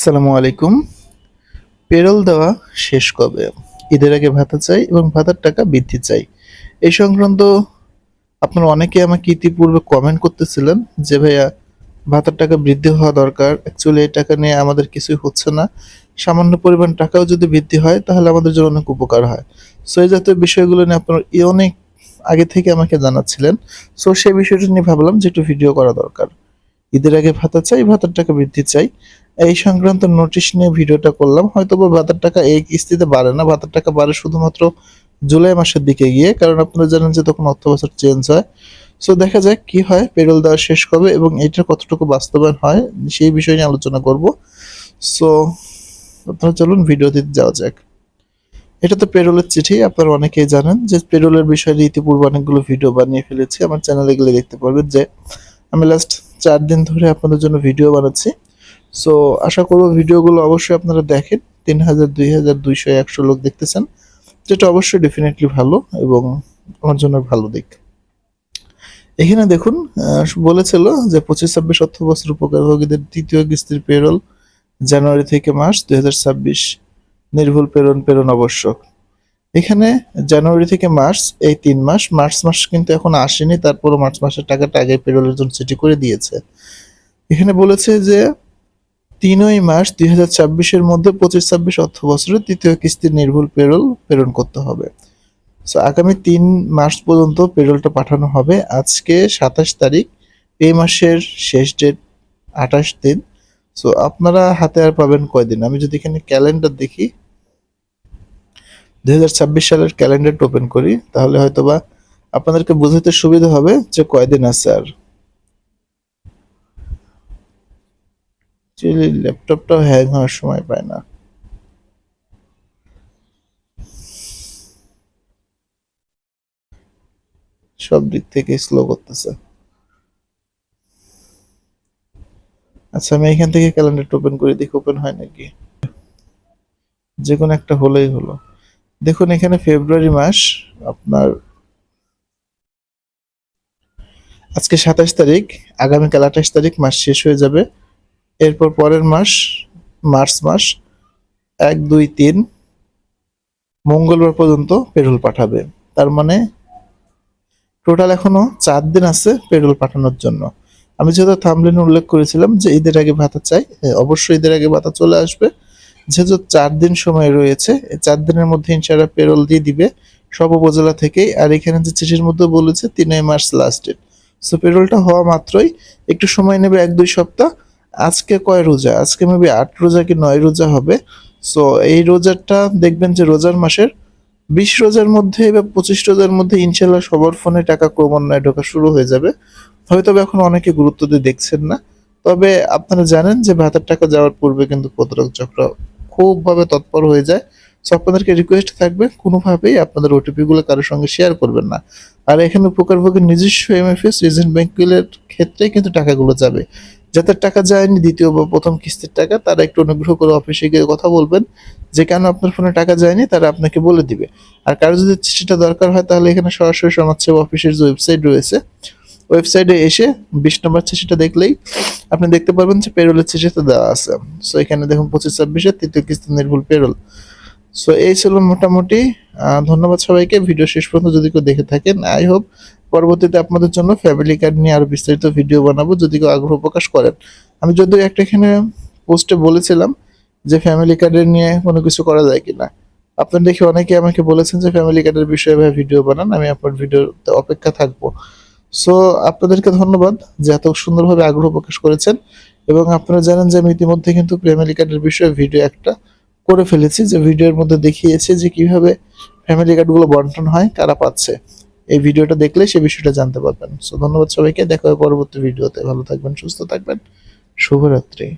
আসসালামু আলাইকুম। পেরোল দেওয়া শেষ কবে? ঈদের আগে ভাতা চাই এবং ভাতার টাকা বৃদ্ধি চাই। এই সংক্রান্ত আপনারা অনেকেই আমাকে ইতিপূর্বে কমেন্ট করতেছিলেন যে, "ভাইয়া ভাতার টাকা বৃদ্ধি হওয়া দরকার। অ্যাকচুয়ালি এই টাকা নিয়ে আমাদের কিছুই হচ্ছে না। সামান্য পরিমাণ টাকাও যদি বৃদ্ধি হয় তাহলে আমাদের জন্য অনেক উপকার হয়।" সো এই জাতীয় বিষয়গুলো নিয়ে আপনারা অনেক আগে থেকে আমাকে জানাচ্ছিলেন। সো সেই বিষয়টা নিয়ে ভাবলাম যে একটু ভিডিও করা দরকার। ঈদের আগে ভাতা চাই, ভাতার টাকা বৃদ্ধি চাই। এই সংক্রান্ত নোটিশ নিয়ে ভিডিওটা করলাম। হয়তোবা ভাতার টাকা এই কিস্তিতে বাড়ে না। ভাতার টাকা বাড়ে শুধুমাত্র জুলাই মাসের দিকে গিয়ে। কারণ আপনারা জানেন যে তখন অর্থবছর চেঞ্জ হয়। সো দেখা যাক কি হয়, পেরোল দেওয়া শেষ কবে এবং এটার কতটুকু বাস্তবায়ন হয় সেই বিষয় নিয়ে আলোচনা করব। সো আপনারা চলুন ভিডিওতে যাওয়া যাক। এটা তো পেরোলের চিঠি। আপনারা অনেকেই জানেন যে পেরোলের বিষয়ে ইতিপূর্বে অনেকগুলো ভিডিও বানিয়ে ফেলেছি। আমার চ্যানেলে গেলে দেখতে পারবেন যে আমি লাস্ট ৪ দিন ধরে আপনাদের জন্য ভিডিও বানাচ্ছি। সো আশা করব ভিডিওগুলো অবশ্যই আপনারা দেখেন। ৩,০০০, ২,০০০, ২০০, ১০০ লোক দেখতেছেন, যেটা অবশ্যই ডেফিনেটলি ভালো এবং আমার জন্য ভালো দিক। এখানে দেখুন বলেছিল যে ২৫-২৬ অর্থবছর উপকারভোগীদের তৃতীয় কিস্তির পেরোল জানুয়ারি থেকে মার্চ ২০২৬ নির্ভুল প্রেরণ আবশ্যক। এখানে জানুয়ারি থেকে মার্চ এই ৩ মাস, মার্চ মাস কিন্তু এখন আসেনি, তারপরও মার্চ মাসের টাকাটা আগে পেরোলের জন্য চিঠি করে দিয়েছে। এখানে বলেছে যে ৩ই মার্চ ২০২৬-এর মধ্যে ২৫-২৬ অর্থবছরের তৃতীয় কিস্তির নির্ভুল পেরোল প্রেরণ করতে হবে। সো আগামী ৩ মার্চ পর্যন্ত পেরোলটা পাঠানো হবে। আজকে ২৭ তারিখ, এই মাসের শেষ ডেট ২৮ দিন। সো আপনারা হাতে আর পাবেন কয়দিন? আমি যদি এখানে ক্যালেন্ডার দেখি, ২০২৬ সালের ক্যালেন্ডারটা ওপেন করি, তাহলে হয়তোবা আপনাদেরকে বুঝতে সুবিধা হবে যে কয়দিন আছে আর। ল্যাপটপটাও হ্যাং হওয়ার সময় পায় না। সব দিক থেকে স্লো করতেছে। আচ্ছা, আমি এখান থেকে ক্যালেন্ডারটা ওপেন করে দেখি ওপেন হয় নাকি। যে কোনো একটা হলেই হলো। দেখুন এখানে ফেব্রুয়ারি মাস, আপনার আজকে ২৭ তারিখ, আগামীকাল ২৮ তারিখ মাস শেষ হয়ে যাবে। এরপর পরের মাস মার্চ মাস ১, ২, ৩ মঙ্গলবার পর্যন্ত পেরোল পাঠাবে। তার মানে টোটাল এখনো ৪ দিন আছে পেরোল পাঠানোর জন্য। আমি যেহেতু থাম্বনেইলে উল্লেখ করেছিলাম যে ঈদের আগে ভাতা চাই, অবশ্যই ঈদের আগে ভাতা চলে আসবে। যেহেতু ৪ দিন সময় রয়েছে, এই ৪ দিনের মধ্যে ইনশাআল্লাহ পেরোল দিয়ে দিবে সব উপজেলা থেকেই। আর এখানে যে চিঠির মধ্যে বলেছে ৩ই মার্চ লাস্ট ডেট। সো পেরোলটা হওয়া মাত্রই একটু সময় নেবে, ১-২ সপ্তাহ। আজকে কয় রোজা? আজকে মেবি ৮ রোজা কি ৯ রোজা হবে। সো এই রোজাটা দেখবেন যে রোজার মাসের ২০ রোজার মধ্যে বা ২৫ রোজার মধ্যে ইনশাল্লাহ সবার ফোনে টাকা ক্রমান্বয়ে ঢোকা শুরু হয়ে যাবে। হয়তো এখন অনেকে গুরুত্ব দিয়ে দেখছেন না। তবে আপনারা জানেন যে ভাতার টাকা যাওয়ার পূর্বে কিন্তু প্রতারক চক্র খুবভাবে তৎপর হয়ে যায়। সো আপনাদেরকে রিকোয়েস্ট থাকবে কোনোভাবেই আপনাদের ওটিপি গুলো কারোর সঙ্গে শেয়ার করবেন না। আর এখানে উপকারভোগীর নিজস্ব এমএফএস রিজেন্ট ব্যাংকের ক্ষেত্রে কিন্তু টাকাগুলো যাবে। যাদের টাকা যায়নি দ্বিতীয় বা প্রথম কিস্তির টাকা, তারা একটু অনুগ্রহ করে অফিসে গিয়ে কথা বলবেন যে কেন আপনার ফোনে টাকা যায়নি, তারা আপনাকে বলে দিবে। আর কারো যদি চিঠিটা দরকার হয় তাহলে এখানে সরাসরি সমাজসেবা অফিসের যে ওয়েবসাইট রয়েছে, ওয়েবসাইটে এসে ২০ নম্বর চিঠিটা দেখলেই আপনি দেখতে পারবেন যে পেরোলের চিঠিটা দেওয়া আছে। সো এখানে দেখুন ২৫-২৬-এর তৃতীয় কিস্তি নির্ভুল পেরোল। সো এই ছিল মোটামুটি। ধন্যবাদ সবাইকে ভিডিও শেষ পর্যন্ত যদি কেউ দেখে থাকেন। আই হোপ পরবর্তীতে আপনাদের জন্য ফ্যামিলি কার্ড নিয়ে আরো বিস্তারিত ভিডিও বানাবো যদি কেউ আগ্রহ প্রকাশ করেন। আমি যদিও একটা এখানে পোস্টে বলেছিলাম যে ফ্যামিলি কার্ডের নিয়ে কোনো কিছু করা যায় কিনা। আপনার দেখে অনেকে আমাকে বলেছেন যে ফ্যামিলি কার্ডের বিষয়ে ভাই ভিডিও বানান, আমি আপনার ভিডিওতে অপেক্ষা থাকবো। সো আপনাদেরকে ধন্যবাদ যে এত সুন্দরভাবে আগ্রহ প্রকাশ করেছেন। এবং আপনারা জানেন যে আমি ইতিমধ্যে কিন্তু ফ্যামিলি কার্ডের বিষয়ে ভিডিও একটা করে ফেলেছি, যে ভিডিওর মধ্যে দেখিয়েছে যে কিভাবে ফ্যামিলি কার্ডগুলো বন্টন হয়, কারা পাচ্ছে। এই ভিডিওটা দেখলে সে বিষয়টা জানতে পারবেন। সো ধন্যবাদ সবাইকে, দেখা হবে পরবর্তী ভিডিওতে। ভালো থাকবেন, সুস্থ থাকবেন, শুভরাত্রি।